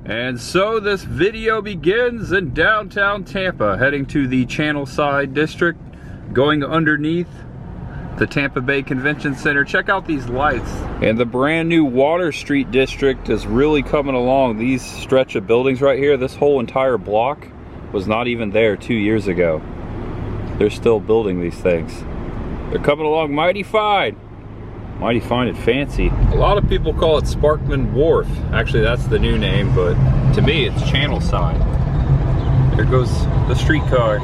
And so this video begins in downtown Tampa, heading to the Channel Side District, going underneath the Tampa Bay Convention Center. Check out these lights. And the brand new Water Street District is really coming along. These stretch of buildings right here, this whole entire block was not even there 2 years ago. They're still building these things. They're coming along mighty fine. Mighty fine and fancy. A lot of people call it Sparkman Wharf. Actually, that's the new name, but to me, it's Channel Side. There goes the streetcar.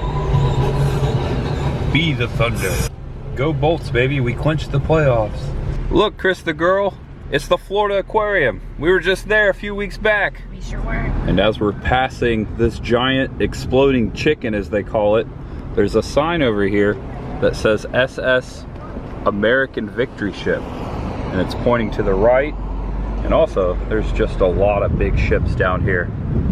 Be the Thunder. Go Bolts, baby. We clinched the playoffs. Look, Chris the girl. It's the Florida Aquarium. We were just there a few weeks back. We sure were. And as we're passing this giant exploding chicken, as they call it, there's a sign over here that says SS American Victory Ship, and it's pointing to the right. And also there's just a lot of big ships down here.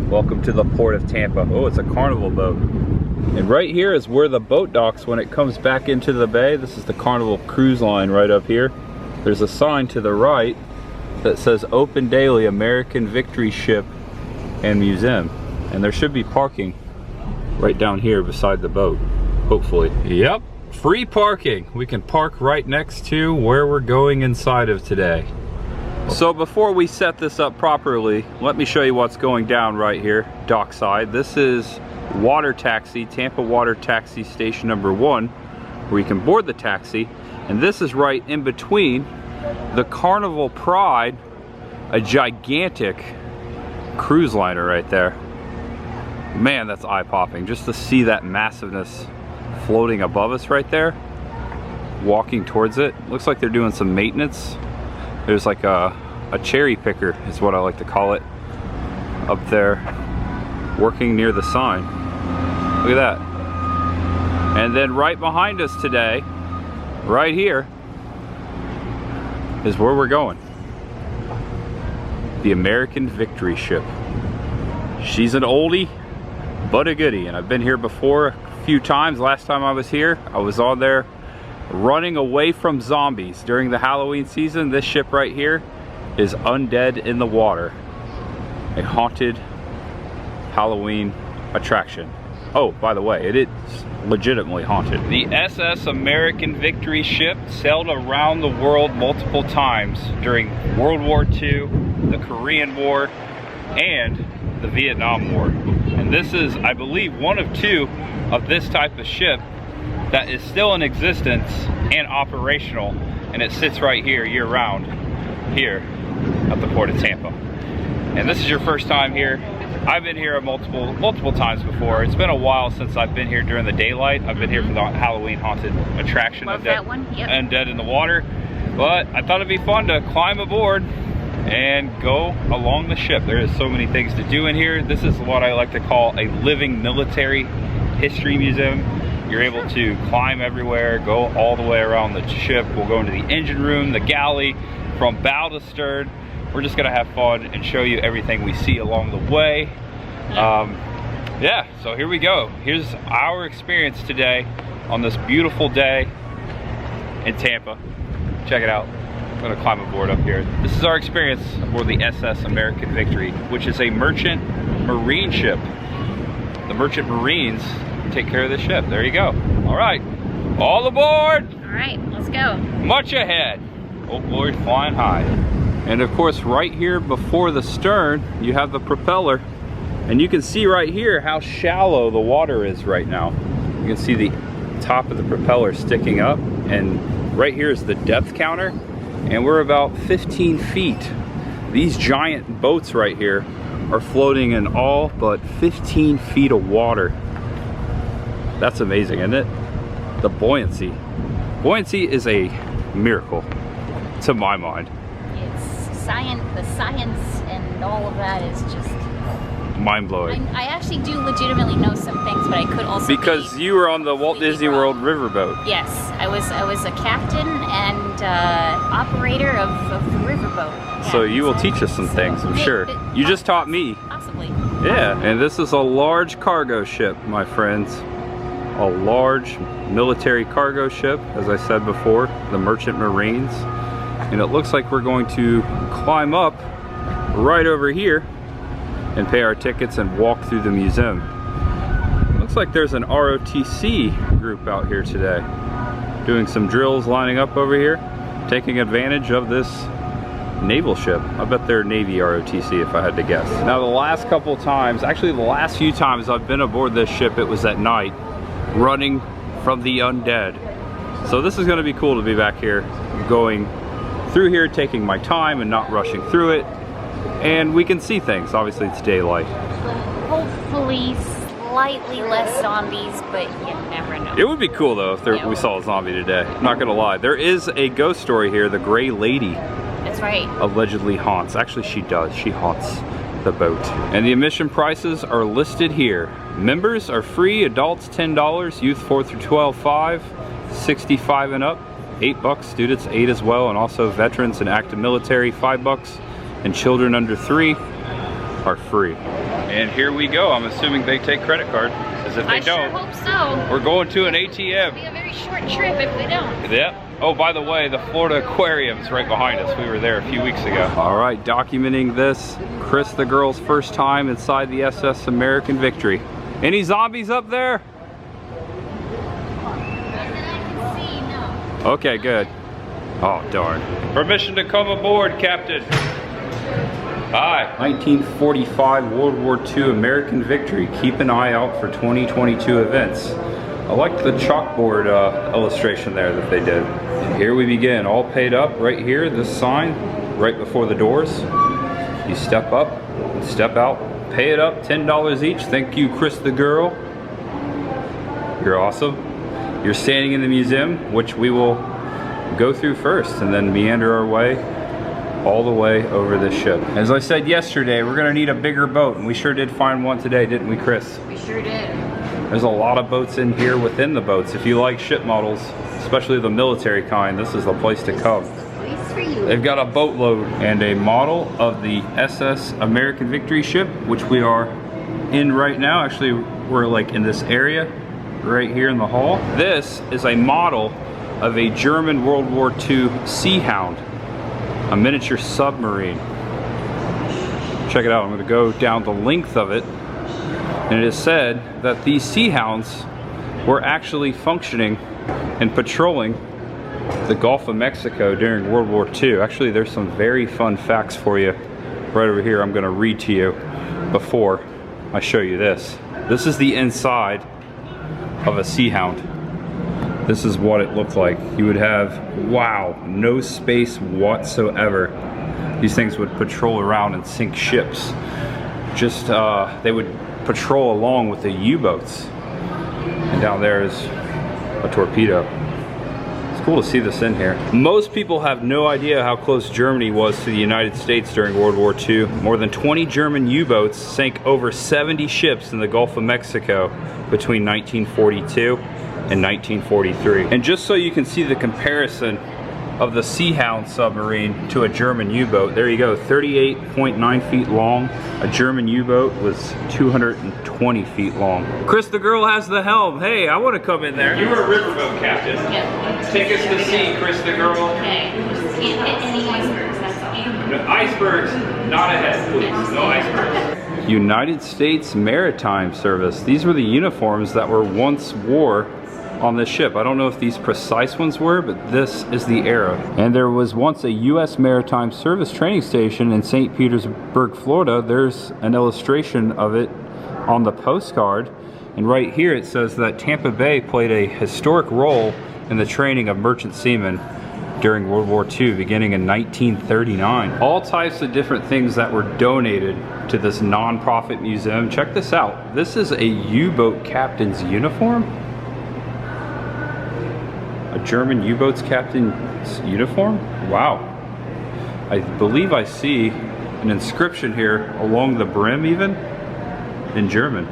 Welcome to the port of Tampa. Oh, it's a Carnival boat. And right here is where the boat docks when it comes back into the bay. This is the Carnival cruise line right up here. There's a sign to the right that says Open Daily American Victory Ship and Museum, and there should be parking right down here beside the boat, hopefully. Yep. Free parking. We can park right next to where we're going inside of today. So before we set this up properly, let me show you what's going down right here, dockside. This is water taxi, Tampa Water Taxi Station number 1, where you can board the taxi. And this is right in between the Carnival Pride, a gigantic cruise liner right there. Man, that's eye-popping just to see that massiveness floating above us right there, walking towards it. Looks like they're doing some maintenance. There's like a cherry picker is what I like to call it up there, working near the sign. Look at that. And then right behind us today, right here, is where we're going. The American Victory Ship. She's an oldie but a goodie, and I've been here before a few times. Last time I was here, I was on there running away from zombies during the Halloween season. This ship right here is Undead in the Water, a haunted Halloween attraction. Oh, by the way, it is legitimately haunted. The SS American Victory Ship sailed around the world multiple times during World War II, the Korean War, and the Vietnam War. And this is, I believe, one of 2 of this type of ship that is still in existence and operational, and it sits right here year-round here at the port of Tampa. And this is your first time here. I've been here multiple times before. It's been a while since I've been here during the daylight. I've been here for the Halloween haunted attraction. Love that one. Yep. Undead in the Water. But I thought it'd be fun to climb aboard and go along the ship. There is so many things to do in here. This is what I like to call a living military history museum. You're able to climb everywhere, go all the way around the ship. We'll go into the engine room, the galley, from bow to stern. We're just gonna have fun and show you everything we see along the way. Yeah, so here we go. Here's our experience today on this beautiful day in Tampa. Check it out. I'm gonna climb aboard up here. This is our experience aboard the SS American Victory, which is a merchant marine ship. The merchant marines take care of the ship. There you go. All right, all aboard. All right, let's go. Much ahead. Old glory flying high. And of course, right here before the stern, you have the propeller. And you can see right here how shallow the water is right now. You can see the top of the propeller sticking up. And right here is the depth counter. And we're about 15 feet. These giant boats right here are floating in all but 15 feet of water. That's amazing, isn't it? The buoyancy. Buoyancy is a miracle, to my mind. It's science, the science and all of that is just mind-blowing. I actually do legitimately know some things, but I could also because you were on the Walt Disney World riverboat. Yes, I was a captain and operator of the riverboat. Yeah, so you will teach us some things, I'm sure. You just taught me. Possibly. Yeah, and this is a large cargo ship, my friends. A large military cargo ship, as I said before, the Merchant Marines. And it looks like we're going to climb up right over here and pay our tickets and walk through the museum. Looks like there's an ROTC group out here today, doing some drills, lining up over here, taking advantage of this naval ship. I bet they're Navy ROTC if I had to guess. Now the last couple times, actually the last few times I've been aboard this ship, it was at night, running from the undead. So this is going to be cool to be back here, going through here, taking my time and not rushing through it. And we can see things, obviously it's daylight. Hopefully slightly less zombies, but you never know. It would be cool though if we saw a zombie today. I'm not gonna lie. There is a ghost story here. The Gray Lady. That's right. Allegedly haunts. Actually, she does. She haunts the boat. And the admission prices are listed here. Members are free. Adults $10. Youth 4 through 12 $5. 65 and up $8. Students 8 as well. And also veterans and active military $5. And children under 3 are free. And here we go. I'm assuming they take credit card, because if they don't, I sure hope so. we're going to an ATM. It'll be a very short trip if they don't. Yep. Oh, by the way, the Florida Aquarium is right behind us. We were there a few weeks ago. All right, documenting this. Chris the girl's first time inside the SS American Victory. Any zombies up there? That I can see, no. Okay, good. Oh, darn. Permission to come aboard, Captain. Hi. 1945 World War II American Victory. Keep an eye out for 2022 events. I liked the chalkboard illustration there that they did. And here we begin, all paid up right here, this sign, right before the doors. You step up, step out, pay it up, $10 each. Thank you, Chris the girl. You're awesome. You're standing in the museum, which we will go through first and then meander our way all the way over this ship. As I said yesterday, we're gonna need a bigger boat, and we sure did find one today, didn't we, Chris? We sure did. There's a lot of boats in here within the boats. If you like ship models, especially the military kind, this is the place to come. Place for you. They've got a boatload and a model of the SS American Victory ship, which we are in right now. Actually, we're like in this area right here in the hall. This is a model of a German World War II Sea Hound, a miniature submarine. Check it out. I'm going to go down the length of it, and it is said that these Sea Hounds were actually functioning and patrolling the Gulf of Mexico during World War II. Actually, there's some very fun facts for you right over here. I'm going to read to you before I show you this. This is the inside of a Sea Hound. This is what it looked like. You would have, wow, no space whatsoever. These things would patrol around and sink ships. Just, they would patrol along with the U-boats. And down there is a torpedo. It's cool to see this in here. Most people have no idea how close Germany was to the United States during World War II. More than 20 German U-boats sank over 70 ships in the Gulf of Mexico between 1942 and 1943. And just so you can see the comparison of the Sea Hound submarine to a German U-boat, there you go, 38.9 feet long. A German U-boat was 220 feet long. Chris the girl has the helm. Hey, I want to come in there. You were a riverboat captain. Yep. Take us to sea, Chris the girl. Okay. Just can't hit any icebergs, that's all. No, icebergs, not ahead, please. No icebergs. United States Maritime Service. These were the uniforms that were once wore on this ship. I don't know if these precise ones were, but this is the era. And there was once a U.S. Maritime Service training station in St. Petersburg, Florida. There's an illustration of it on the postcard. And right here it says that Tampa Bay played a historic role in the training of merchant seamen during World War II, beginning in 1939. All types of different things that were donated to this non-profit museum. Check this out. This is a U-boat captain's uniform. A German U-boat's captain's uniform? Wow. I believe I see an inscription here along the brim even in German.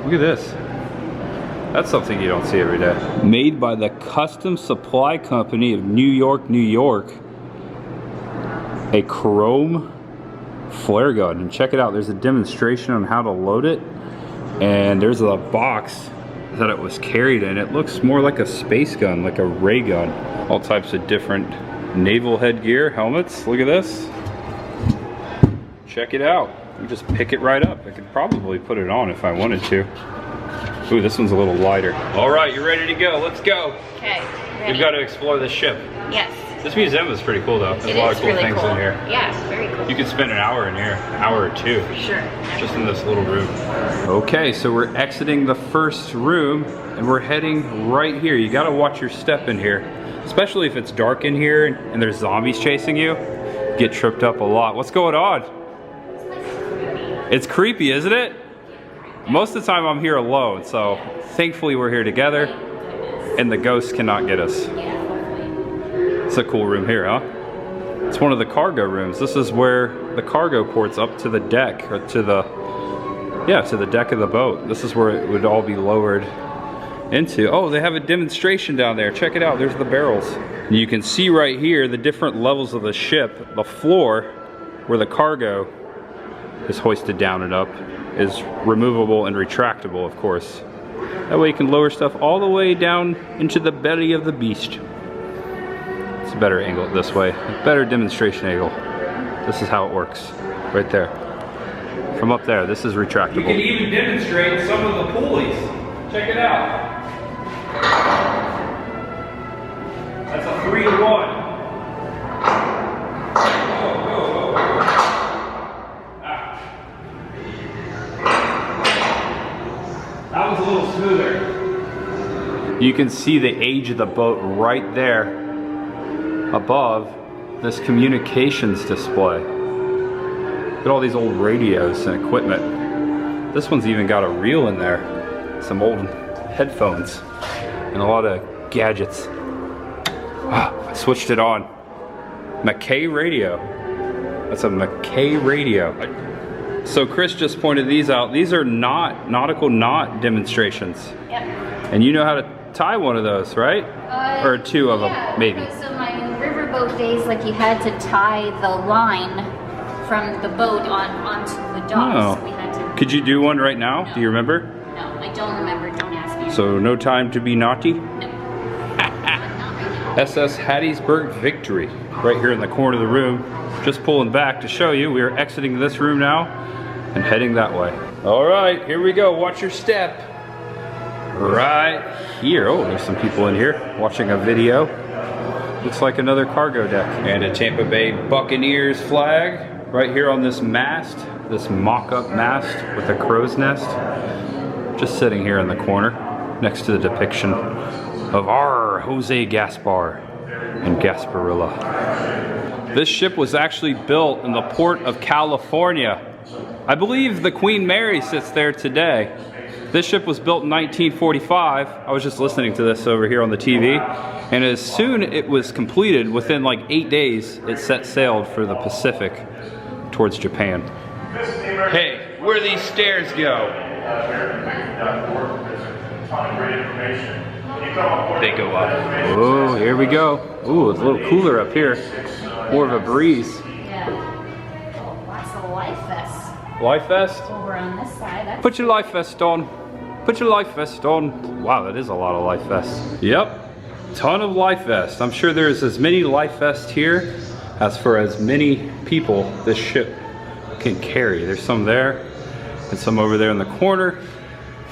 Look at this. That's something you don't see every day. Made by the Custom Supply Company of New York, New York. A chrome flare gun. And check it out, there's a demonstration on how to load it. And there's a box that it was carried in. It looks more like a space gun, like a ray gun. All types of different naval headgear, helmets. Look at this. Check it out. You just pick it right up. I could probably put it on if I wanted to. Ooh, this one's a little lighter. All right, you're ready to go. Let's go. Okay. We've got to explore this ship. Yes. This museum is pretty cool though. There's a lot of cool really things in here. Yeah, very cool. You could spend an hour in here, an hour or two. For sure. Just in this little room. Okay, so we're exiting the first room and we're heading right here. You gotta watch your step in here. Especially if it's dark in here and there's zombies chasing you. Get tripped up a lot. What's going on? It's creepy, isn't it? Most of the time I'm here alone, so thankfully we're here together and the ghosts cannot get us. It's a cool room here, huh? It's one of the cargo rooms. This is where the cargo port's up to the deck, or to the deck of the boat. This is where it would all be lowered into. Oh, they have a demonstration down there. Check it out, there's the barrels. And you can see right here the different levels of the ship. The floor, where the cargo is hoisted down and up, is removable and retractable, of course. That way you can lower stuff all the way down into the belly of the beast. It's a better angle this way, a better demonstration angle. This is how it works, right there. From up there, this is retractable. You can even demonstrate some of the pulleys. Check it out. That's a 3-to-1. That was a little smoother. You can see the age of the boat right there above this communications display. Look at all these old radios and equipment. This one's even got a reel in there. Some old headphones and a lot of gadgets. Wow, I switched it on. McKay radio. That's a McKay radio. So Chris just pointed these out. These are not nautical knot demonstrations. Yep. And you know how to tie one of those, right? Or two of them, maybe. So my riverboat days, like you had to tie the line from the boat onto the docks. Oh. We had to. Could you do one right now? No. Do you remember? No, I don't remember. Don't ask me. So no time to be naughty? No. Not right now. SS Hattiesburg Victory, right here in the corner of the room. Just pulling back to show you, we are exiting this room now and heading that way. All right, here we go, watch your step. Right here, oh, there's some people in here watching a video. Looks like another cargo deck. And a Tampa Bay Buccaneers flag right here on this mast, this mock-up mast with a crow's nest. Just sitting here in the corner next to the depiction of our Jose Gaspar and Gasparilla. This ship was actually built in the port of California. I believe the Queen Mary sits there today. This ship was built in 1945. I was just listening to this over here on the TV. And as soon it was completed, within like 8 days, it set sail for the Pacific towards Japan. Hey, where do these stairs go? They go up. Oh, here we go. Ooh, it's a little cooler up here. More of a breeze. Yeah. Oh, lots of life vests. Life vest? Over on this side. That's Put your life vest on. Put your life vest on. Wow, that is a lot of life vests. Yep, ton of life vests. I'm sure there's as many life vests here as for as many people this ship can carry. There's some there and some over there in the corner.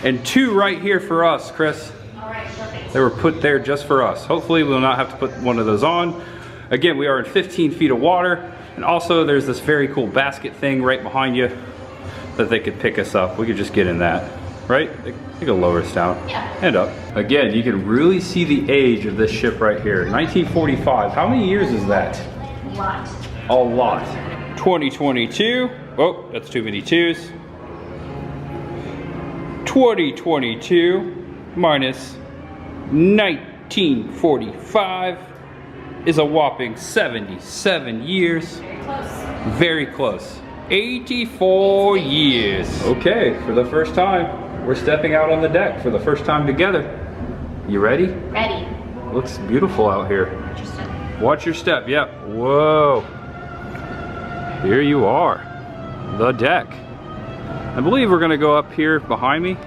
And two right here for us, Chris. all right, perfect. They were put there just for us. Hopefully we'll not have to put one of those on. Again, we are in 15 feet of water. And also there's this very cool basket thing right behind you that they could pick us up. We could just get in that, right? They could lower us down and up. Again, you can really see the age of this ship right here. 1945, how many years is that? A lot. A lot. 2022, oh, that's too many twos. 2022 minus 1945 is a whopping 77 years. Very close. Very close. 84 years. Okay, for the first time, we're stepping out on the deck for the first time together. You ready? Ready. Looks beautiful out here. Interesting. Watch your step, yep. Whoa. Here you are, the deck. I believe we're gonna go up here behind me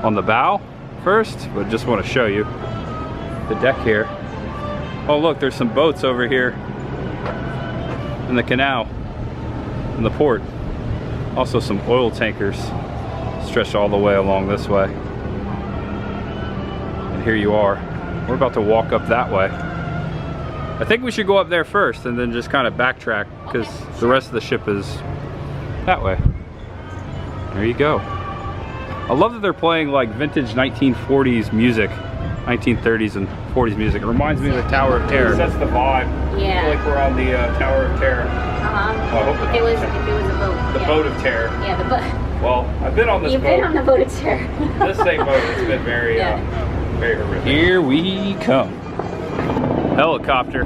on the bow first, but just wanna show you the deck here. Oh look, there's some boats over here in the canal, in the port. Also some oil tankers stretched all the way along this way. And here you are. We're about to walk up that way. I think we should go up there first and then just kind of backtrack because the rest of the ship is that way. There you go. I love that they're playing like vintage 1940s music, 1930s and 40s music. It reminds me of the Tower of Terror. That's the vibe. Yeah. I feel like we're on the Tower of Terror. Uh-huh. Well, I hope If it was a boat. the boat of terror. Yeah, the boat. Well, I've been on this You've boat. been on the boat of terror. This same boat has been very, very horrific. Here we come. Helicopter.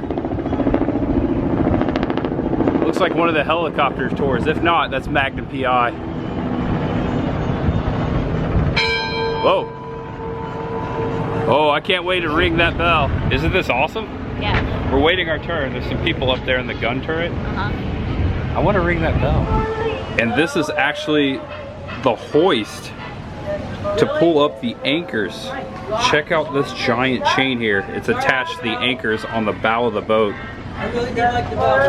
Looks like one of the helicopter tours. If not, that's Magnum PI. Whoa. Oh, I can't wait to ring that bell. Isn't this awesome? Yeah. We're waiting our turn. There's some people up there in the gun turret. Uh-huh. I want to ring that bell. And this is actually the hoist to pull up the anchors. Check out this giant chain here. It's attached to the anchors on the bow of the boat.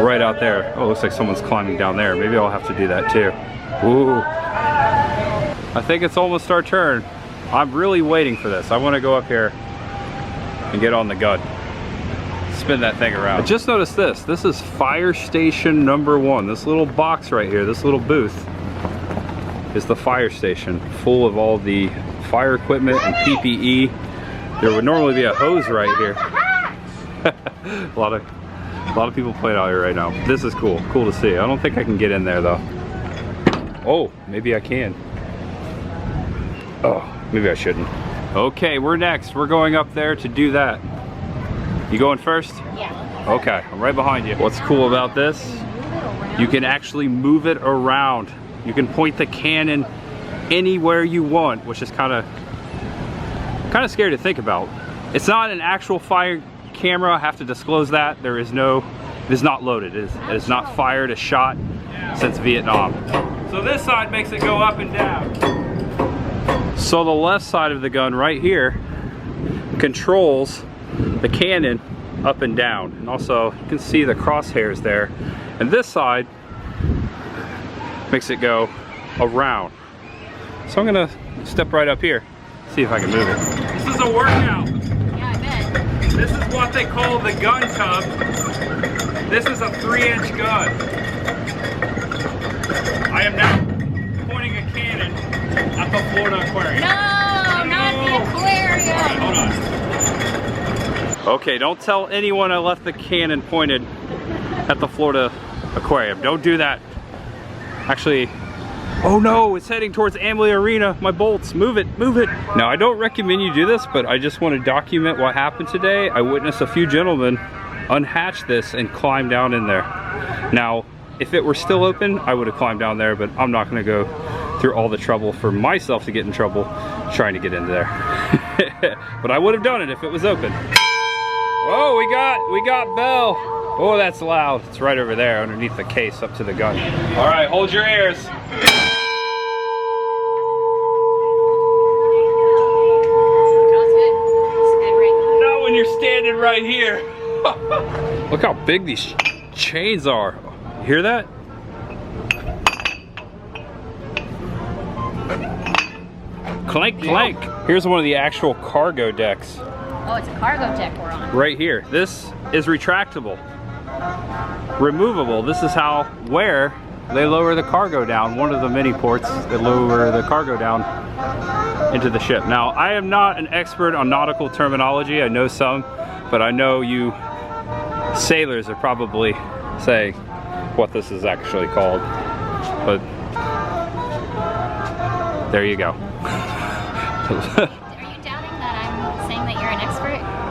Right out there. Oh, looks like someone's climbing down there. Maybe I'll have to do that too. Ooh. I think it's almost our turn. I'm really waiting for this. I want to go up here and get on the gun. Spin that thing around. I just noticed this. This is fire station number 1. This little box right here, this little booth is the fire station, full of all the fire equipment and PPE. There would normally be a hose right here. a lot of people playing out here right now. This is cool. Cool to see. I don't think I can get in there though. Oh, maybe I can. Oh, maybe I shouldn't. Okay, we're next. We're going up there to do that. You going first? Yeah. Okay, I'm right behind you. What's cool about this? You can actually move it around. You can point the cannon anywhere you want, which is kind of scary to think about. It's not an actual fire camera. I have to disclose that. It is not loaded. It is not fired a shot since Vietnam. So this side makes it go up and down. So the left side of the gun right here controls the cannon up and down, and also you can see the crosshairs there, and this side makes it go around. So I'm gonna step right up here, see if I can move it. This is a workout. Yeah, I bet. This is what they call the gun tub. This is a 3-inch gun. I am now pointing a cannon at the Florida Aquarium. No, not the aquarium. All right, hold on. Okay, don't tell anyone I left the cannon pointed at the Florida Aquarium. Don't do that. Actually, oh no, it's heading towards Amalie Arena. My bolts, move it, move it. Now, I don't recommend you do this, but I just want to document what happened today. I witnessed a few gentlemen unhatch this and climb down in there. Now, if it were still open, I would have climbed down there, but I'm not gonna go through all the trouble for myself to get in trouble trying to get into there. But I would have done it if it was open. Oh, we got bell. Oh, that's loud. It's right over there underneath the case up to the gun. All right, hold your ears. Not when you're standing right here. Look how big these chains are. You hear that? Clank, clank. Here's one of the actual cargo decks. Oh, it's a cargo deck we're on. Right here. This is retractable, removable. This is where they lower the cargo down. One of the many ports that lower the cargo down into the ship. Now, I am not an expert on nautical terminology. I know some, but I know you sailors are probably saying what this is actually called. But there you go.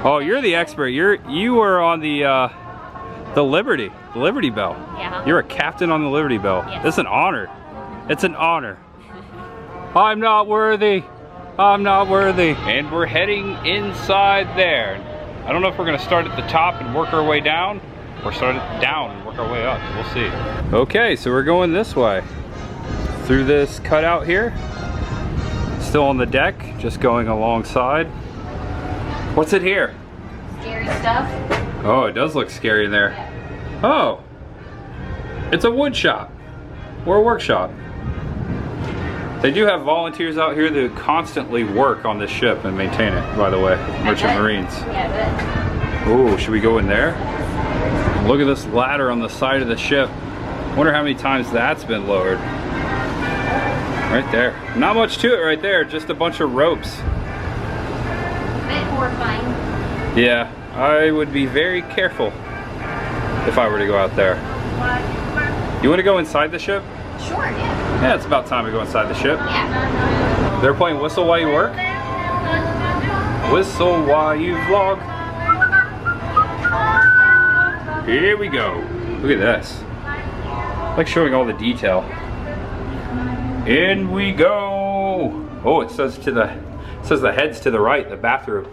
Oh, you're the expert. You were on the Liberty Bell. Yeah. You're a captain on the Liberty Bell. Yes. It's an honor. It's an honor. I'm not worthy. I'm not worthy. And we're heading inside there. I don't know if we're gonna start at the top and work our way down, or start it down and work our way up. We'll see. Okay, so we're going this way. Through this cutout here. Still on the deck, just going alongside. What's it here? Scary stuff. Oh, it does look scary in there. Oh, it's a wood shop or a workshop. They do have volunteers out here that constantly work on this ship and maintain it, by the way. Merchant Marines. Yeah, Ooh, should we go in there? Look at this ladder on the side of the ship. Wonder how many times that's been lowered. Right there. Not much to it right there, just a bunch of ropes. a bit horrifying. Yeah, I would be very careful if I were to go out there. You want to go inside the ship? Sure, yeah. Yeah, it's about time to go inside the ship. Yeah. They're playing Whistle While You Work. Whistle while you vlog. Here we go. Look at this. I like showing all the detail. In we go. Oh, it says the head's to the right, the bathroom.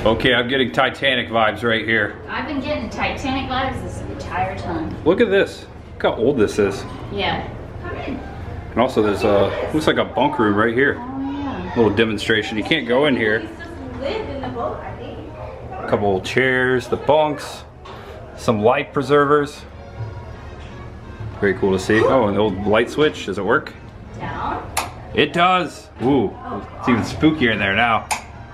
Okay, I'm getting Titanic vibes right here. I've been getting Titanic vibes this entire time. Look at this. Look how old this is. Yeah. And also there's looks like a bunk room right here. Oh yeah. Little demonstration. You can't go in here. A couple old chairs, the bunks, some light preservers. Very cool to see. Oh, and the old light switch. Does it work? Down. It does. Ooh, it's even spookier in there now.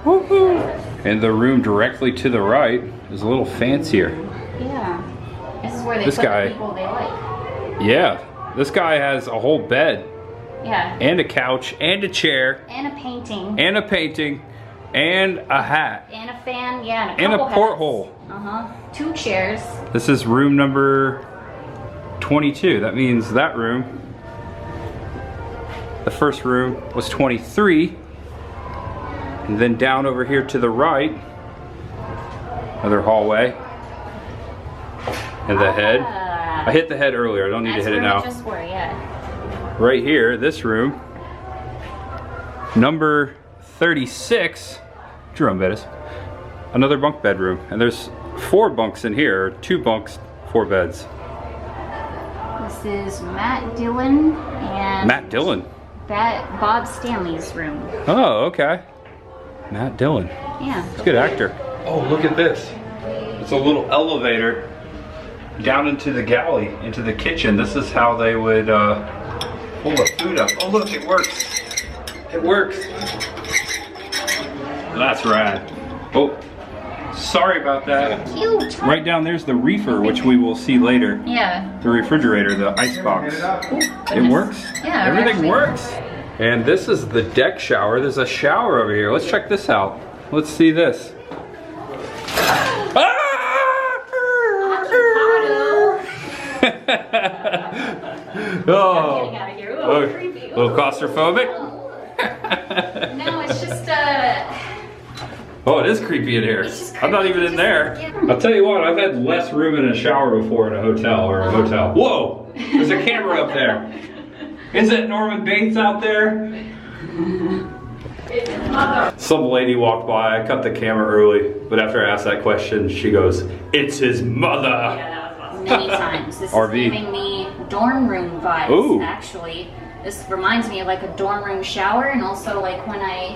Woohoo! And the room directly to the right is a little fancier. Yeah. This is where they This put guy- the people they like. Yeah, this guy has a whole bed Yeah. and a couch and a chair And a painting. and a painting and a hat And a fan, yeah, and a couple porthole. Uh-huh. 2 chairs. This is room number 22. That means that room, the first room, was 23. And then down over here to the right, another hallway. And the head. I hit the head earlier. I don't need to hit it now. That's where we just were, yeah. Right here, this room, number 36. Jerome Bettis. Another bunk bedroom. And there's 4 bunks in here. 2 bunks, 4 beds. This is Matt Dillon and Matt Dillon. Bob Stanley's room. Oh, okay. Matt Dillon. Yeah. He's a good actor. Oh, look at this. It's a little elevator down into the galley, into the kitchen. This is how they would pull the food up. Oh, look, it works. It works. That's rad. Oh, sorry about that. Cute. Right down there's the reefer, which we will see later. Yeah. The refrigerator, the ice box. It works. Yeah, Everything actually. works. And this is the deck shower. There's a shower over here. Let's check this out. Let's see this. Oh, Getting out of here. Ooh, oh, creepy. a little claustrophobic. No, it's just Oh, it is creepy in here. It's just I'm not creepy. even in Just there. get- I'll tell you what, I've had less room in a shower before in a hotel or a hotel. Whoa, there's a camera up there. Is it Norman Bates out there? Some lady walked by. I cut the camera early, but after I asked that question, she goes, "It's his mother." many times. This RV. is giving me dorm room vibes, Ooh. actually. This reminds me of like a dorm room shower, and also like when I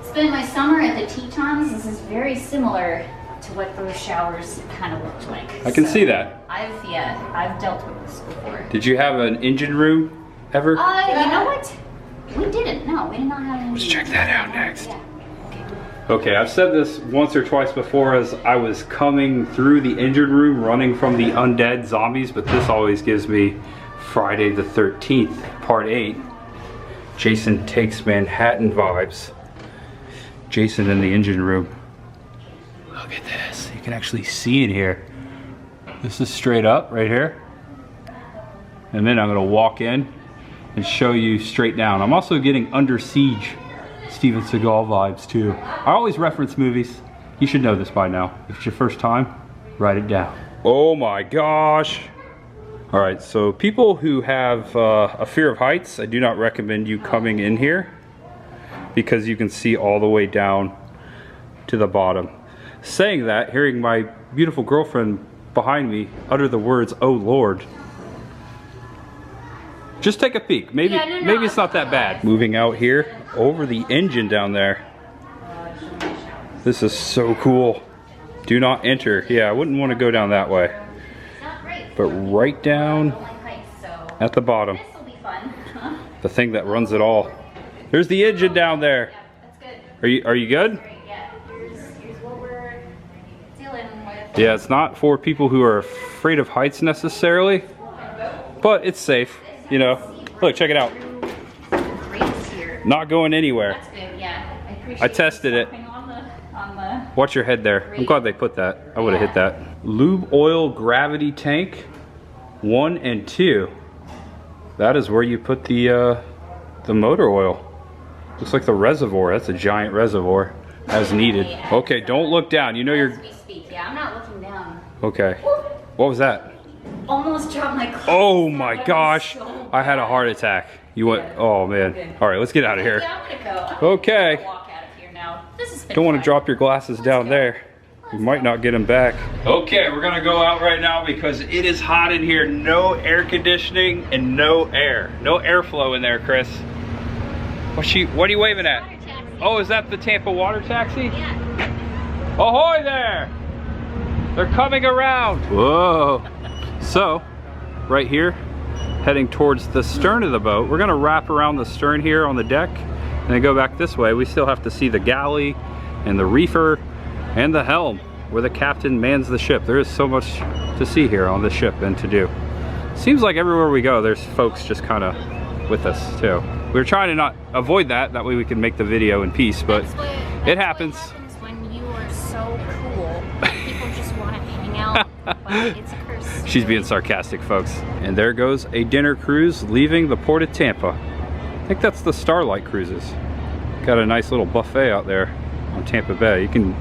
spent my summer at the Tetons, this is very similar to what those showers kind of looked like. I can So, see that. I've dealt with this before. Did you have an engine room ever? You know what? We didn't. No, we did not have any. Let's check that out next. Yeah. Okay, I've said this once or twice before as I was coming through the engine room running from the undead zombies, but this always gives me Friday the 13th, part 8. Jason Takes Manhattan vibes. Jason in the engine room. Look at this. You can actually see in here. This is straight up right here. And then I'm gonna walk in and show you straight down. I'm also getting Under Siege Steven Seagal vibes too. I always reference movies. You should know this by now. If it's your first time, write it down. Oh my gosh. All right, so people who have a fear of heights, I do not recommend you coming in here because you can see all the way down to the bottom. Saying that, hearing my beautiful girlfriend behind me utter the words, "Oh Lord." Just take a peek. Maybe maybe it's not that bad. Moving out here over the engine down there. This is so cool. Do not enter. Yeah, I wouldn't want to go down that way. Not great. But right down I don't like heights, so at the bottom. this will be fun. The thing that runs it all. There's the engine down there. Yeah, that's good. Are you good? Great, yeah. Here's what we're dealing with. Yeah, it's not for people who are afraid of heights necessarily, but it's safe, you know. Look, check it out. Not going anywhere. That's good, yeah. I appreciate I tested it. on the Watch your head there. I'm glad they put that. I would have hit that. Lube oil gravity tank 1 and 2. That is where you put the motor oil. Looks like the reservoir. That's a giant reservoir as needed. Okay, don't look down. You know you're... As we speak, yeah, I'm not looking down. Okay. What was that? Almost dropped my glasses. Oh my gosh. I had a heart attack. You went... Oh man. All right, let's get out of here. Yeah, I'm gonna go. Okay. I'm gonna walk out of here now. This has been Don't want to fun. drop your glasses down there. You might not get them back. Okay, we're gonna go out right now because it is hot in here. No air conditioning and no air. No airflow in there, Chris. What are you waving at? Water taxi. Oh, is that the Tampa water taxi? Yeah. Ahoy there! They're coming around. Whoa. So, right here, heading towards the stern of the boat. We're gonna wrap around the stern here on the deck and then go back this way. We still have to see the galley and the reefer and the helm where the captain mans the ship. There is so much to see here on the ship and to do. Seems like everywhere we go, there's folks just kind of with us too. We're trying to not avoid that way we can make the video in peace, but it happens. What happens when you are so cool. People just want to hang out, but it's a curse. She's being sarcastic, folks. And there goes a dinner cruise leaving the port of Tampa. I think that's the Starlight Cruises. Got a nice little buffet out there on Tampa Bay. You can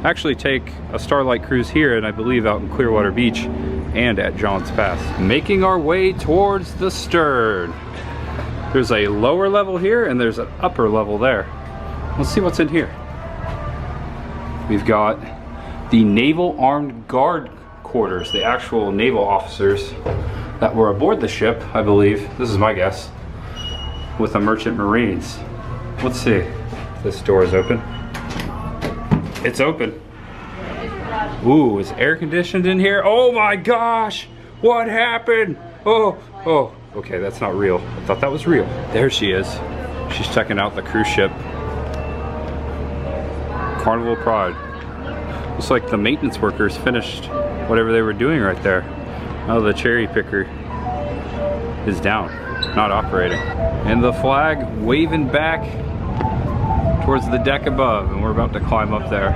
actually take a Starlight cruise here and I believe out in Clearwater Beach and at Johns Pass. Making our way towards the stern. There's a lower level here and there's an upper level there. Let's see what's in here. We've got the Naval Armed Guard quarters, the actual naval officers that were aboard the ship, I believe. This is my guess. With the merchant marines. Let's see. This door is open. It's open. Ooh, is air conditioned in here? Oh my gosh! What happened? Oh. Okay, that's not real. I thought that was real. There she is. She's checking out the cruise ship. Carnival Pride. Looks like the maintenance workers finished whatever they were doing right there. Oh, the cherry picker is down, not operating. And the flag waving back towards the deck above, and we're about to climb up there,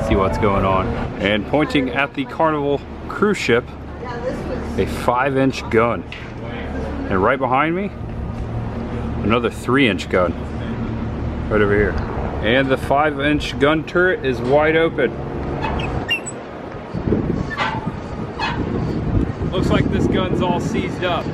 see what's going on. And pointing at the Carnival cruise ship, a 5-inch gun. And right behind me, another 3-inch gun, right over here. And the 5-inch gun turret is wide open. Looks like this gun's all seized up.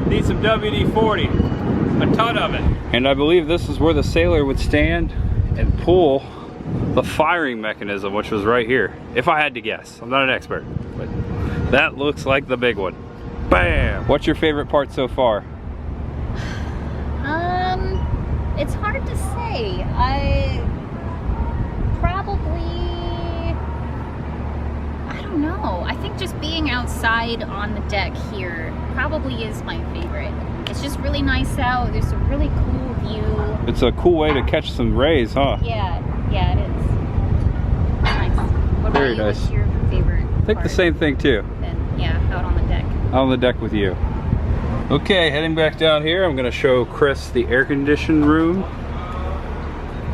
Need some WD-40, a ton of it. And I believe this is where the sailor would stand and pull the firing mechanism, which was right here. If I had to guess, I'm not an expert, but that looks like the big one. Bam! What's your favorite part so far? It's hard to say. I don't know. I think just being outside on the deck here probably is my favorite. It's just really nice out. There's a really cool view. It's a cool way to catch some rays, huh? Yeah, it is. Nice. What about Very you? nice. What's your favorite I think part? the same thing too. Then, yeah, out on the deck. Out on the deck with you. Okay, heading back down here, I'm gonna show Chris the air conditioned room.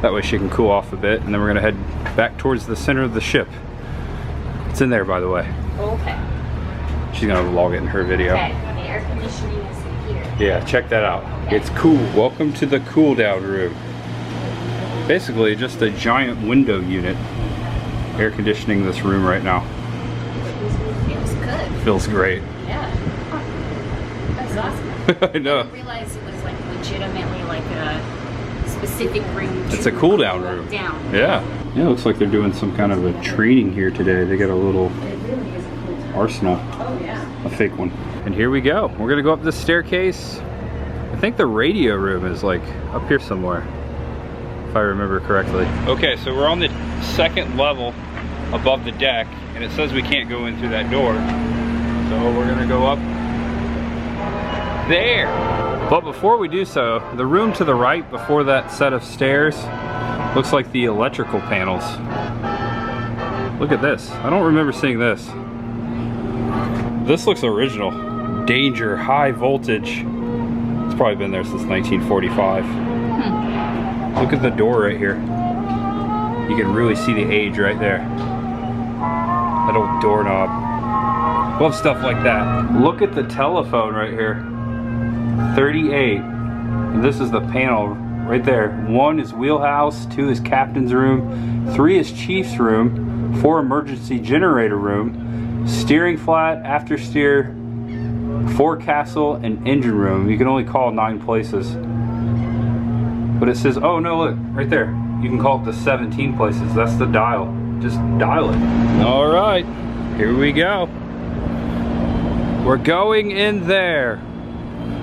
That way she can cool off a bit, and then we're gonna head back towards the center of the ship. It's in there, by the way. Okay. She's gonna vlog it in her video. Okay, the air conditioning is in here. Yeah, check that out. It's cool. Welcome to the cool down room. Basically, just a giant window unit air conditioning this room right now. Feels good. Feels great. Yeah. That's awesome. I know. I didn't realize it was like legitimately like a specific room. It's a cool down room. Down. Yeah. Yeah, it looks like they're doing some kind of a training here today. They got a little It really is a cool town. arsenal. Oh yeah. A fake one. And here we go. We're gonna go up this staircase. I think the radio room is like up here somewhere, if I remember correctly. Okay, so we're on the second level above the deck, and it says we can't go in through that door. So we're gonna go up there. But before we do so, the room to the right before that set of stairs looks like the electrical panels. Look at this. I don't remember seeing this. This looks original. Danger, high voltage. It's probably been there since 1945. Look at the door right here. You can really see the age right there. That old doorknob. Love stuff like that. Look at the telephone right here. 38. And this is the panel right there. 1 is wheelhouse, 2 is captain's room, 3 is chief's room, 4 emergency generator room, steering flat, after steer, forecastle, and engine room. You can only call 9 places. But it says, oh no, look, right there. You can call it to 17 places. That's the dial. Just dial it. All right, here we go. We're going in there.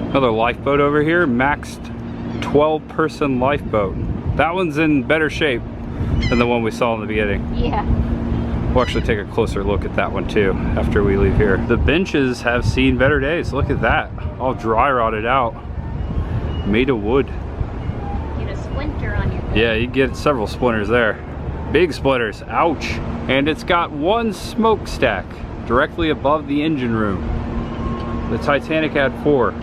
Another lifeboat over here, maxed 12-person lifeboat. That one's in better shape than the one we saw in the beginning. Yeah. We'll actually take a closer look at that one too after we leave here. The benches have seen better days. Look at that, all dry rotted out. Made of wood. Get a splinter on your head. Yeah, you get several splinters there. Big splinters, ouch. And it's got 1 smokestack directly above the engine room. The Titanic had 4.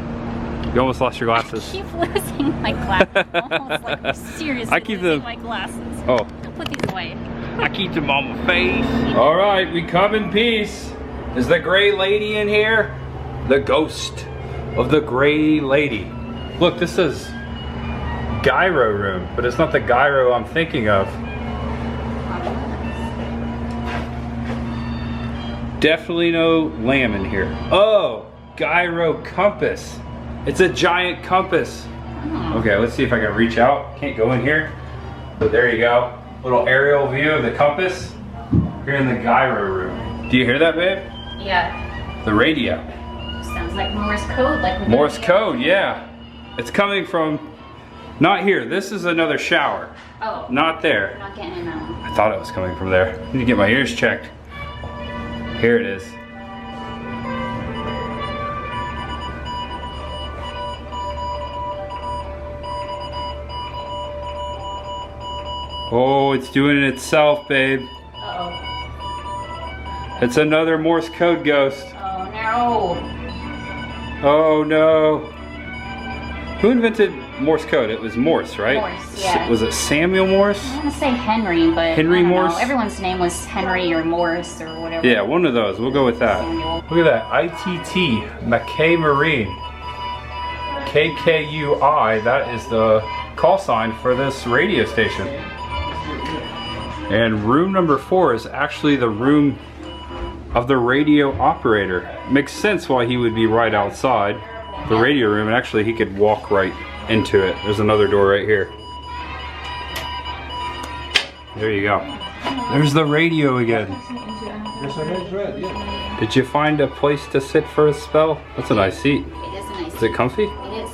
You almost lost your glasses. I keep losing my glasses. Almost like seriously I keep losing them. my glasses. Oh. Put these away. I keep them on my face. All right, we come in peace. Is the gray lady in here? The ghost of the gray lady. Look, this says Gyro Room, but it's not the gyro I'm thinking of. Definitely no lamb in here. Oh, gyro compass. It's a giant compass. Okay, let's see if I can reach out. Can't go in here, but there you go. Little aerial view of the compass. Here in the gyro room. Do you hear that, babe? Yeah. The radio. Sounds like Morse code. Like Morse code, yeah. It's coming from, not here. This is another shower. Oh. Not there. We're not getting in that one. I thought it was coming from there. I need to get my ears checked. Here it is. Oh, it's doing it itself, babe. Uh-oh. It's another Morse code ghost. Oh no. Oh no. Who invented Morse code? It was Morse, right? Morse, yeah. Was it Samuel Morse? I want to say Henry, but Henry I don't Morse? know. Everyone's name was Henry or Morris or whatever. Yeah, one of those. We'll go with that. Samuel. Look at that. ITT, McKay Marine. KKUI, that is the call sign for this radio station. And room number 4 is actually the room of the radio operator. Makes sense why he would be right outside the radio room, and actually he could walk right into it. There's another door right here. There you go. There's the radio again. Did you find a place to sit for a spell? That's a nice seat. It is a nice Is it comfy? It is.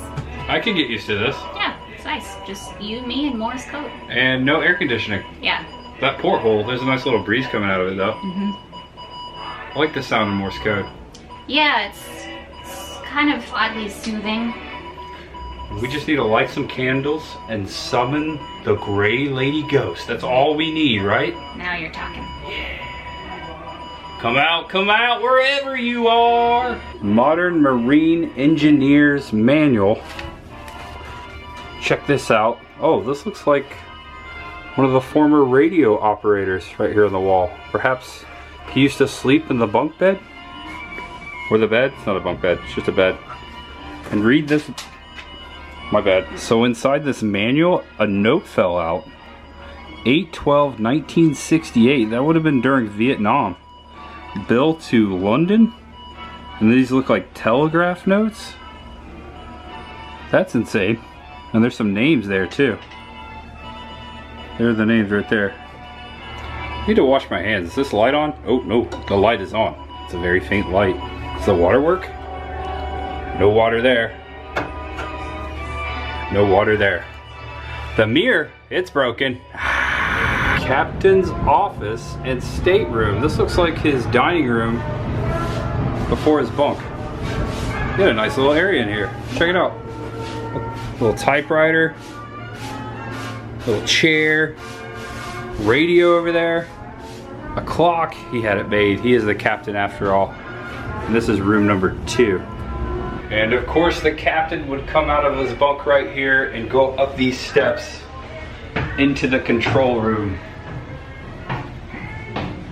I can get used to this. Yeah, it's nice. Just you, me, and Morse code. And no air conditioning. Yeah. That porthole, there's a nice little breeze coming out of it though. Mm-hmm. I like the sound of Morse code. Yeah, it's kind of oddly soothing. We just need to light some candles and summon the Gray Lady Ghost. That's all we need, right? Now you're talking. Come out, wherever you are. Modern Marine Engineer's Manual. Check this out. Oh, this looks like one of the former radio operators right here on the wall. Perhaps he used to sleep in the bunk bed? Or the bed? It's not a bunk bed, it's just a bed. And read this. My bad. So inside this manual, a note fell out. 8/12/1968. That would have been during Vietnam. Bill to London. And these look like telegraph notes. That's insane. And there's some names there too. There are the names right there. I need to wash my hands. Is this light on? Oh no, the light is on. It's a very faint light. Does the water work? No water there. No water there. The mirror, it's broken. Captain's office and stateroom. This looks like his dining room before his bunk. Got a nice little area in here. Check it out. Little typewriter, little chair, radio over there, a clock. He had it made. He is the captain after all. And this is room number 2. And of course the captain would come out of his bunk right here and go up these steps into the control room.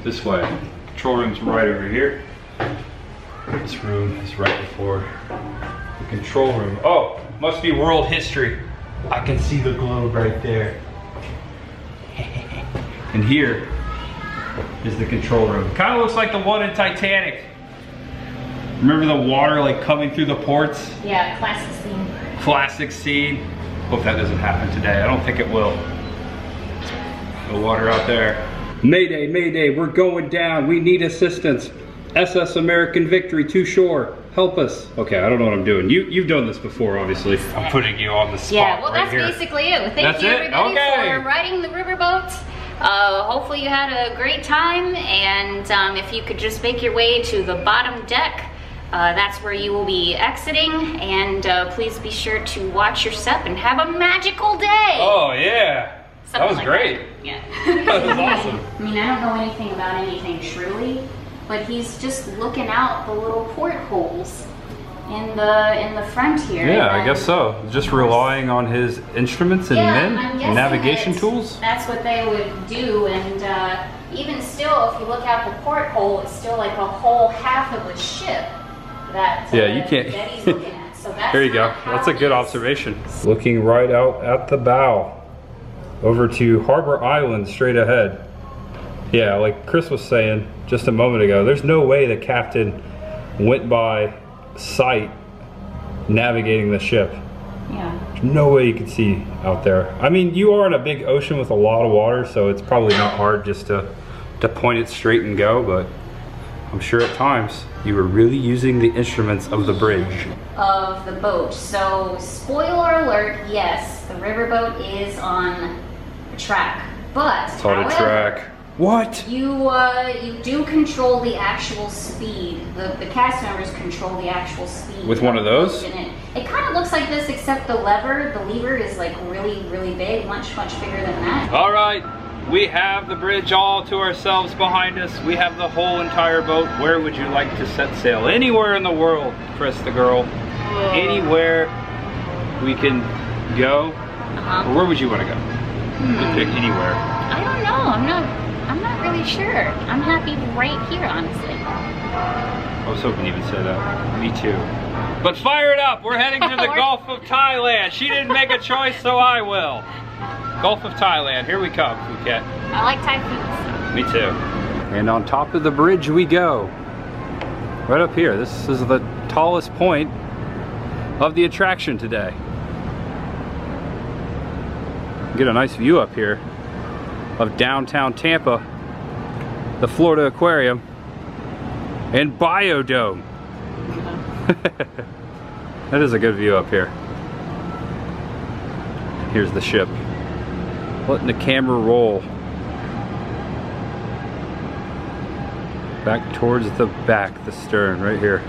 This way. Control room's right over here. This room is right before the control room. Oh, must be world history. I can see the globe right there. And here is the control room. Kind of looks like the one in Titanic. Remember the water like coming through the ports? Yeah, classic scene. Classic scene. Hope that doesn't happen today. I don't think it will. The water out there. Mayday, mayday, we're going down. We need assistance. SS American Victory to shore. Help us. Okay, I don't know what I'm doing. You've done this before, obviously. I'm putting you on the spot. Yeah, well, right that's here. basically it. Thank you, everybody, for riding the riverboat. Hopefully you had a great time, and if you could just make your way to the bottom deck, that's where you will be exiting, and please be sure to watch your step and have a magical day. Oh, yeah. Something that was like great. That. Yeah. That was awesome. I mean, I don't know anything about anything truly, but he's just looking out the little portholes in the front here. Yeah, I guess so. Just relying on his instruments and men and navigation tools. That's what they would do, and even still, if you look out the porthole, it's still like a whole half of a ship that, you can't. that he's looking at. So that's there you go. That's a good observation. Looking right out at the bow. Over to Harbor Island straight ahead. Yeah, like Chris was saying just a moment ago, there's no way the captain went by sight navigating the ship. Yeah. There's no way you could see out there. I mean, you are in a big ocean with a lot of water, so it's probably not hard just to point it straight and go, but I'm sure at times you were really using the instruments of the bridge. Of the boat. So, spoiler alert, yes, the riverboat is on a track. But, It's on a track. What? You do control the actual speed. The cast members control the actual speed. With one of those? It kind of looks like this, except the lever is like really, really big, much, much bigger than that. All right, we have the bridge all to ourselves behind us. We have the whole entire boat. Where would you like to set sail? Anywhere in the world, Chris the girl. Anywhere we can go. Or where would you want to go? You can pick anywhere. I don't know. I'm not really sure. I'm happy right here, honestly. I was hoping you would say that. Me too. But fire it up! We're heading to the Gulf of Thailand. She didn't make a choice, so I will. Gulf of Thailand. Here we come, Phuket. I like Thai food. So. Me too. And on top of the bridge we go. Right up here. This is the tallest point of the attraction today. Get a nice view up here of downtown Tampa, the Florida Aquarium, and Biodome. That is a good view up here. Here's the ship. Letting the camera roll. Back towards the back, the stern, right here.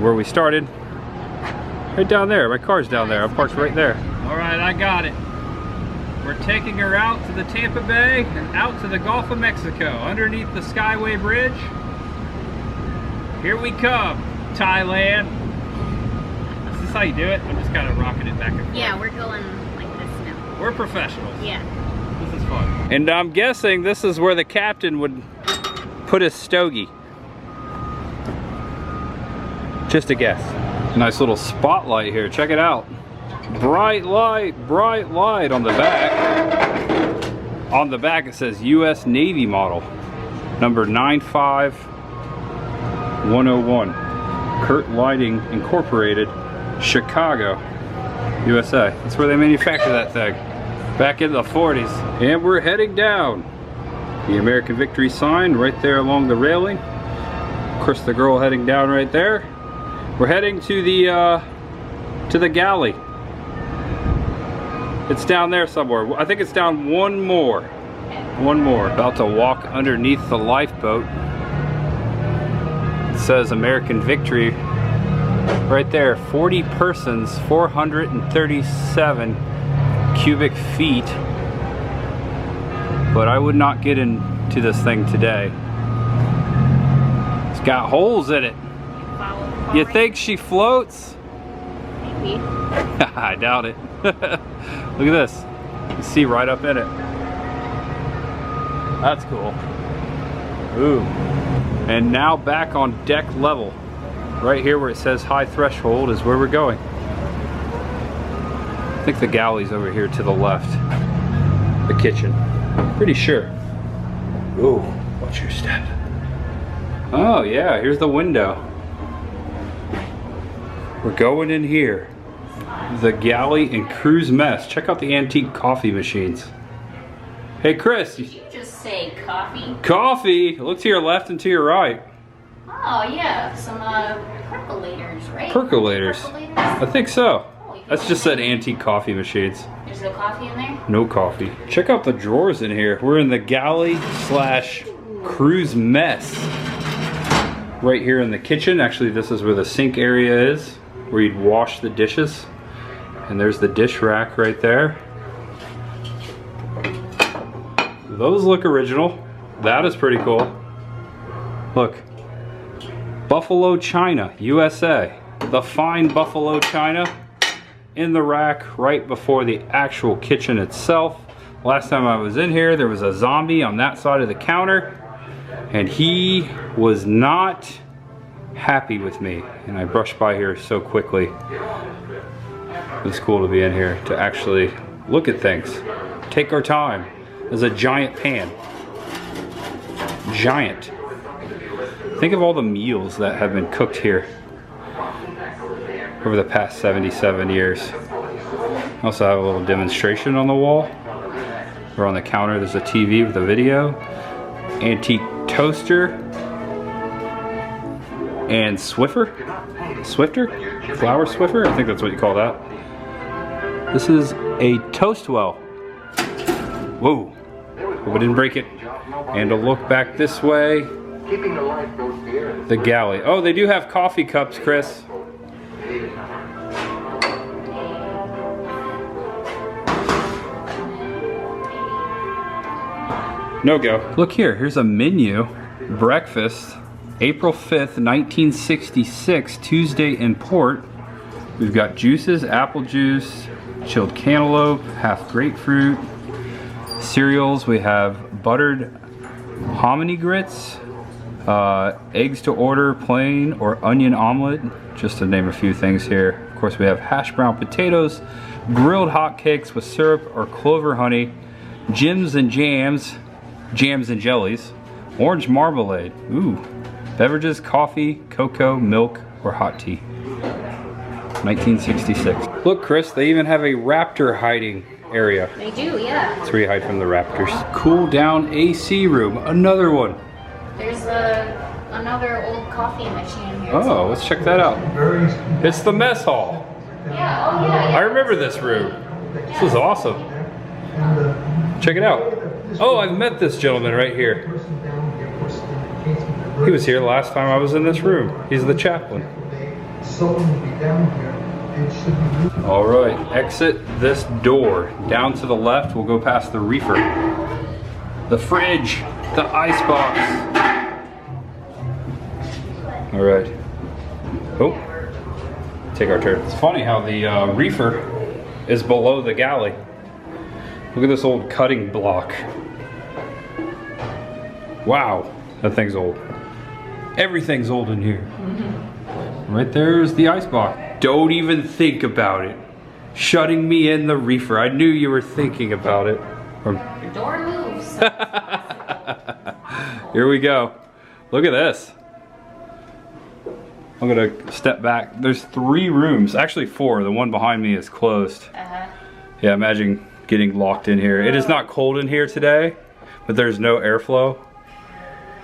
Where we started. Right down there. My car's down there. I'm parked right there. Alright, I got it. We're taking her out to the Tampa Bay and out to the Gulf of Mexico, underneath the Skyway Bridge. Here we come, Thailand. Is this how you do it? I'm just kind of rocking it back and forth. Yeah, we're going like this now. We're professionals. Yeah. This is fun. And I'm guessing this is where the captain would put his stogie. Just a guess. Nice little spotlight here, check it out. Bright light on the back. On the back it says US Navy model, number 95101. Kurt Lighting Incorporated, Chicago, USA. That's where they manufacture that thing. Back in the 40s. And we're heading down. The American Victory sign right there along the railing. Of course the girl heading down right there. We're heading to the galley. It's down there somewhere. I think it's down one more. One more. About to walk underneath the lifeboat. It says American Victory Right there, 40 persons, 437 cubic feet. But I would not get into this thing today. It's got holes in it. You think she floats? Maybe. I doubt it. Look at this. You see right up in it. That's cool. Ooh. And now back on deck level. Right here where it says high threshold is where we're going. I think the galley's over here to the left. The kitchen. Pretty sure. Ooh, watch your step. Oh yeah, here's the window. We're going in here. The galley and cruise mess. Check out the antique coffee machines. Hey Chris. Did you just say coffee? Coffee! Look to your left and to your right. Oh yeah, some percolators, right? Percolators? I think so. Oh, That's just said antique coffee machines. There's no coffee in there? No coffee. Check out the drawers in here. We're in the galley slash cruise mess. Right here in the kitchen. Actually, this is where the sink area is, where you'd wash the dishes. And there's the dish rack right there. Those look original. That is pretty cool. Look. Buffalo China, USA. The fine Buffalo China in the rack right before the actual kitchen itself. Last time I was in here, there was a zombie on that side of the counter, and he was not happy with me. And I brushed by here so quickly. It was cool to be in here to actually look at things. Take our time. There's a giant pan. Giant. Think of all the meals that have been cooked here over the past 77 years. I also have a little demonstration on the wall. Or on the counter there's a TV with a video. Antique toaster. And Swiffer? Flour Swiffer? I think that's what you call that. This is a toast well. Whoa. Hope I didn't break it. And a look back this way. The galley. Oh, they do have coffee cups, Chris. No go. Look here, here's a menu. Breakfast, April 5th, 1966, Tuesday in port. We've got juices, apple juice, chilled cantaloupe, half grapefruit. Cereals, we have buttered hominy grits, eggs to order, plain or onion omelet, just to name a few things here. Of course, we have hash brown potatoes, grilled hotcakes with syrup or clover honey, jams and jellies, orange marmalade, ooh, beverages, coffee, cocoa, milk, or hot tea. 1966. Look, Chris, they even have a raptor hiding area. They do, yeah. That's where you hide from the raptors. Cool down AC room, another one. There's another old coffee machine here. Oh, let's check that out. It's the mess hall. Yeah, oh yeah. I remember this room. This is awesome. Check it out. Oh, I've met this gentleman right here. He was here last time I was in this room. He's the chaplain. All right, exit this door. Down to the left, we'll go past the reefer. The fridge, the ice box. All right. Oh, take our turn. It's funny how the reefer is below the galley. Look at this old cutting block. Wow, that thing's old. Everything's old in here. Right there's the ice box. Don't even think about it. Shutting me in the reefer. I knew you were thinking about it. The door moves. Here we go. Look at this. I'm gonna step back. There's 3 rooms, actually 4. The one behind me is closed. Yeah, imagine getting locked in here. It is not cold in here today, but there's no airflow.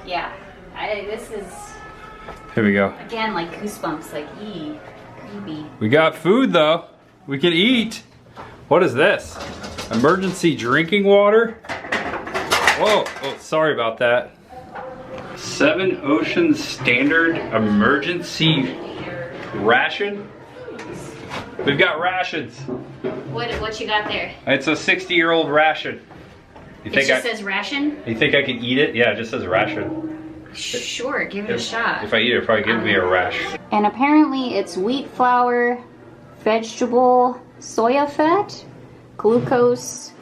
Yeah, this is... Here we go. Again, like goosebumps, like creepy. We got food though. We can eat. What is this? Emergency drinking water? Whoa, oh, sorry about that. 7 Ocean Standard Emergency ration. We've got rations. What you got there? It's a 60-year-old ration. You It just says ration? You think I can eat it? Yeah, it just says ration. Sure, give it a shot. If I eat it, it'll probably give me a rash. And apparently it's wheat flour, vegetable, soya fat, glucose,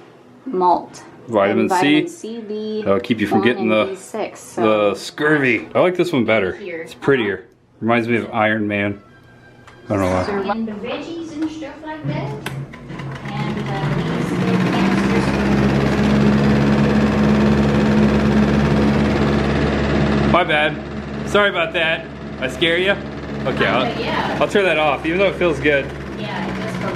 malt. Vitamin C, C. B. That'll keep you from getting the B6, so the scurvy. I like this one better. Here. It's prettier. Reminds me of Iron Man. I don't know why. And the veggies and stuff like that. And these big canisters. My bad. Sorry about that. I scare you? Okay, Yeah. I'll turn that off, even though it feels good. Yeah, it does feel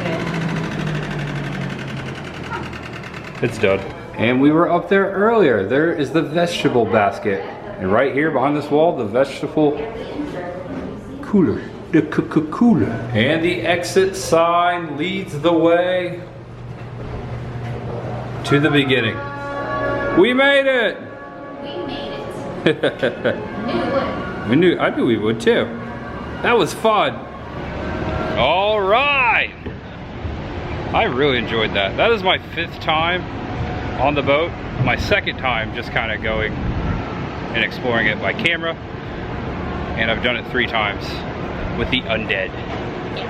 good. It's done. And we were up there earlier. There is the vegetable basket. And right here behind this wall, the vegetable cooler. The cooler. And the exit sign leads the way to the beginning. We made it! We made it. I knew we would too. That was fun. All right. I really enjoyed that. That is my 5th time on the boat. My 2nd time just kind of going and exploring it by camera. And I've done it 3 times with the undead. Yes.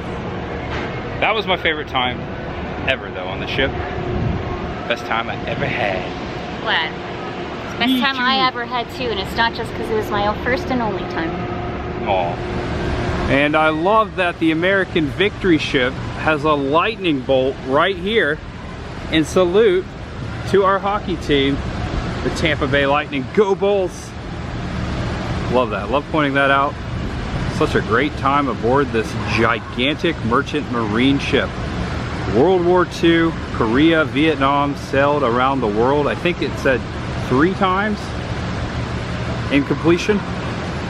That was my favorite time ever though on the ship. Best time I ever had. Glad. It's the best time I ever had too, and it's not just because it was my first and only time. Aw. And I love that the American Victory ship has a lightning bolt right here in salute to our hockey team, the Tampa Bay Lightning. Go Bulls! Love that. Love pointing that out. Such a great time aboard this gigantic merchant marine ship. World War II, Korea, Vietnam, sailed around the world. I think it said 3 times in completion.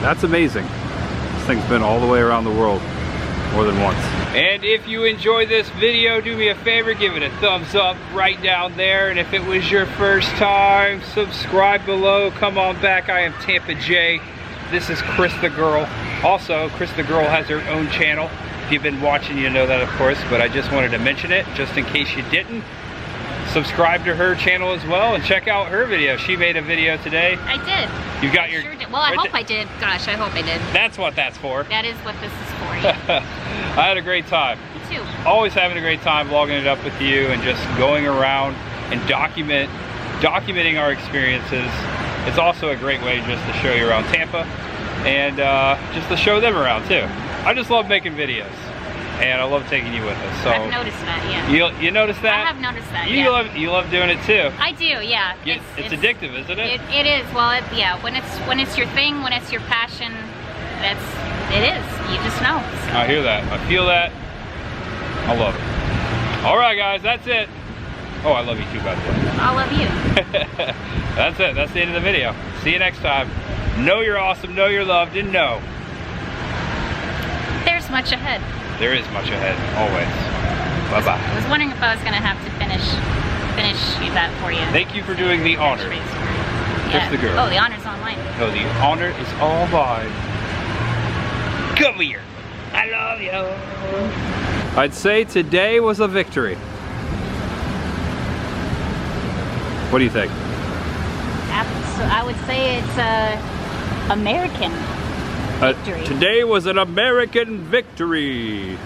That's amazing. This thing's been all the way around the world more than once. And if you enjoyed this video, do me a favor, give it a thumbs up right down there. And if it was your first time, subscribe below. Come on back. I am Tampa J. This is Chris the Girl. Also, Chris the Girl has her own channel. If you've been watching, you know that of course, but I just wanted to mention it just in case you didn't. Subscribe to her channel as well and check out her video. She made a video today. I did. You got your... Sure did. Well, I hope I did. Gosh, I hope I did. That's what that's for. That is what this is for, yeah. I had a great time. Me too. Always having a great time vlogging it up with you and just going around and documenting our experiences. It's also a great way just to show you around Tampa and just to show them around too. I just love making videos and I love taking you with us. So I've noticed that, yeah. You noticed that? I have noticed that, you yeah. You love doing it too. I do, yeah. It's addictive, isn't it? It is. Well, yeah. When it's your thing, when it's your passion, it is. You just know. So. I hear that. I feel that. I love it. All right, guys, that's it. Oh, I love you too, by the way. I love you. That's it. That's the end of the video. See you next time. Know you're awesome. Know you're loved, and know there's much ahead. There is much ahead, always. Bye-bye. I was wondering if I was going to have to finish that for you. Thank you for doing the honor. Yeah. Just the girl. Oh, the honor's on mine. No, the honor is all mine. Come here. I love you. I'd say today was a victory. What do you think? I would say it's American victory. Today was an American victory.